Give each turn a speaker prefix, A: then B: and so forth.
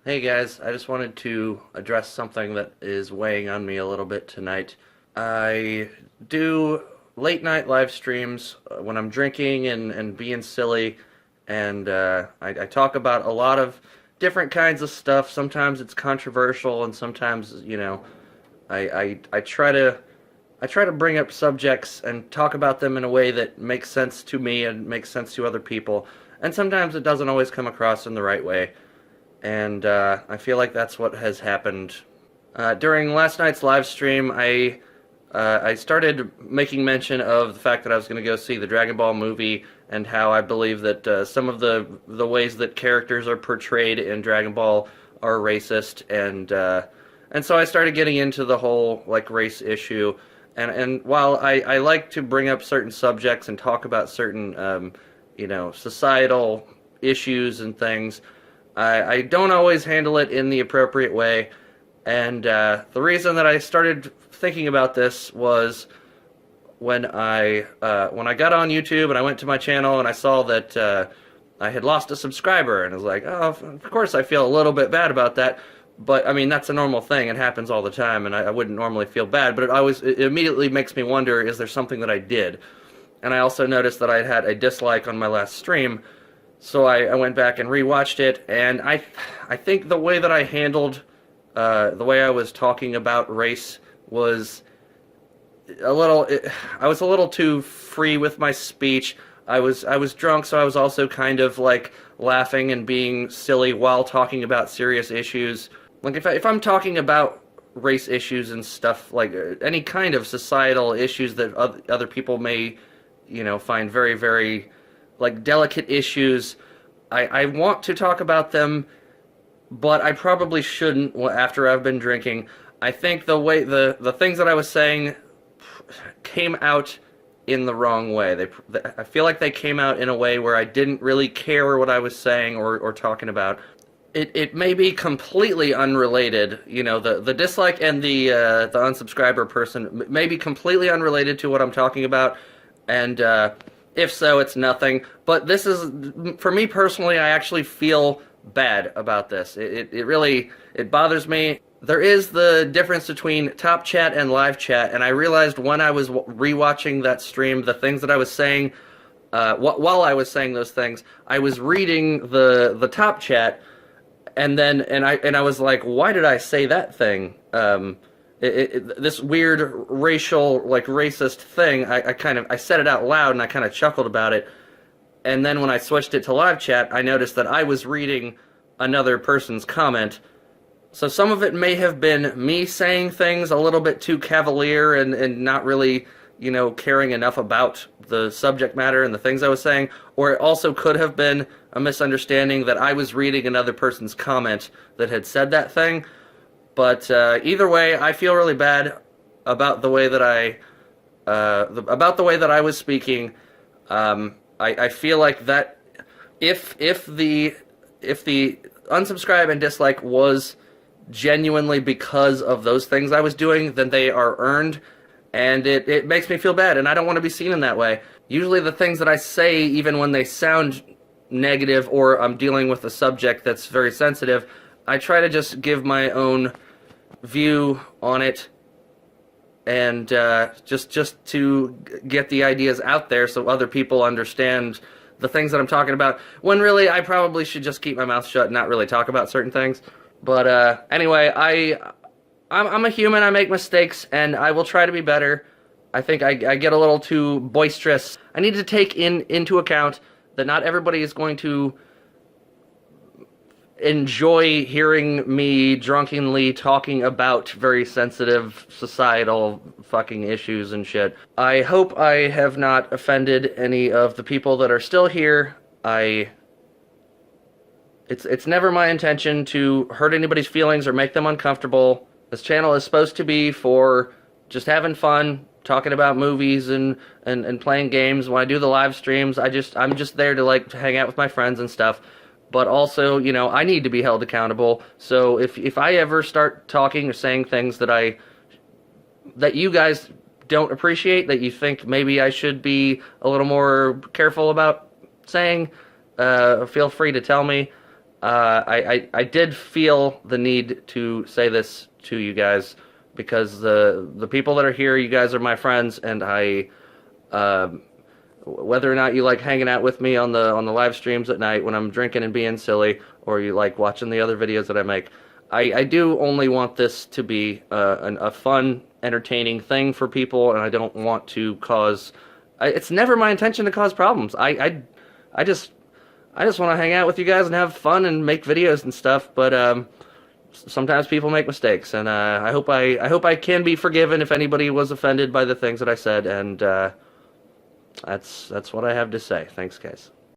A: Hey guys, I just wanted to address something that is weighing on me a little bit tonight. I do late night live streams when I'm drinking and being silly, and I talk about a lot of different kinds of stuff. Sometimes it's controversial, and sometimes, I try to bring up subjects and talk about them in a way that makes sense to me and makes sense to other people. And sometimes it doesn't always come across in the right way. And I feel like that's what has happened. During last night's live stream, I started making mention of the fact that I was going to go see the Dragon Ball movie and how I believe that some of the ways that characters are portrayed in Dragon Ball are racist, and so I started getting into the whole like race issue. And while I like to bring up certain subjects and talk about certain societal issues and things, I don't always handle it in the appropriate way, and the reason that I started thinking about this was when I got on YouTube and I went to my channel and I saw that I had lost a subscriber, and I was like, oh, of course I feel a little bit bad about that, but I mean that's a normal thing. It happens all the time, and I wouldn't normally feel bad, but it immediately makes me wonder: is there something that I did? And I also noticed that I had a dislike on my last stream. So I went back and rewatched it, and I think the way that I handled the way I was talking about race was I was a little too free with my speech. I was drunk, so I was also kind of like laughing and being silly while talking about serious issues. Like if I'm talking about race issues and stuff, like any kind of societal issues that other people may, find very, very like delicate issues. I want to talk about them, but I probably shouldn't after I've been drinking. I think the things that I was saying came out in the wrong way. I feel like they came out in a way where I didn't really care what I was saying or talking about. It may be completely unrelated, the dislike and the unsubscriber person may be completely unrelated to what I'm talking about, and if so, it's nothing. But this is, for me personally, I actually feel bad about this. It really, it bothers me. There is the difference between top chat and live chat, and I realized when I was rewatching that stream, the things that I was saying, while I was saying those things, I was reading the top chat, and I was like, why did I say that thing? This weird racial, like racist thing, I said it out loud and I kind of chuckled about it. And then when I switched it to live chat, I noticed that I was reading another person's comment. So some of it may have been me saying things a little bit too cavalier and not really, caring enough about the subject matter and the things I was saying. Or it also could have been a misunderstanding that I was reading another person's comment that had said that thing. But either way, I feel really bad about the way that I was speaking. I feel like that if the unsubscribe and dislike was genuinely because of those things I was doing, then they are earned, and it makes me feel bad, and I don't want to be seen in that way. Usually the things that I say, even when they sound negative or I'm dealing with a subject that's very sensitive, I try to just give my own view on it, and just to get the ideas out there so other people understand the things that I'm talking about, when really I probably should just keep my mouth shut and not really talk about certain things. But anyway, I'm a human, I make mistakes, and I will try to be better. I think I get a little too boisterous. I need to take into account that not everybody is going to enjoy hearing me drunkenly talking about very sensitive societal fucking issues and shit. I hope I have not offended any of the people that are still here. It's never my intention to hurt anybody's feelings or make them uncomfortable. This channel is supposed to be for just having fun, talking about movies and playing games. When I do the live streams, I'm just there to like to hang out with my friends and stuff. But also, I need to be held accountable. So if I ever start talking or saying things that you guys don't appreciate, that you think maybe I should be a little more careful about saying, feel free to tell me. I did feel the need to say this to you guys because the people that are here, you guys are my friends, and whether or not you like hanging out with me on the live streams at night when I'm drinking and being silly, or you like watching the other videos that I make, I do only want this to be a fun, entertaining thing for people, and I don't want to cause. It's never my intention to cause problems. I just want to hang out with you guys and have fun and make videos and stuff. But sometimes people make mistakes, and I hope I can be forgiven if anybody was offended by the things that I said. And that's what I have to say. Thanks, guys.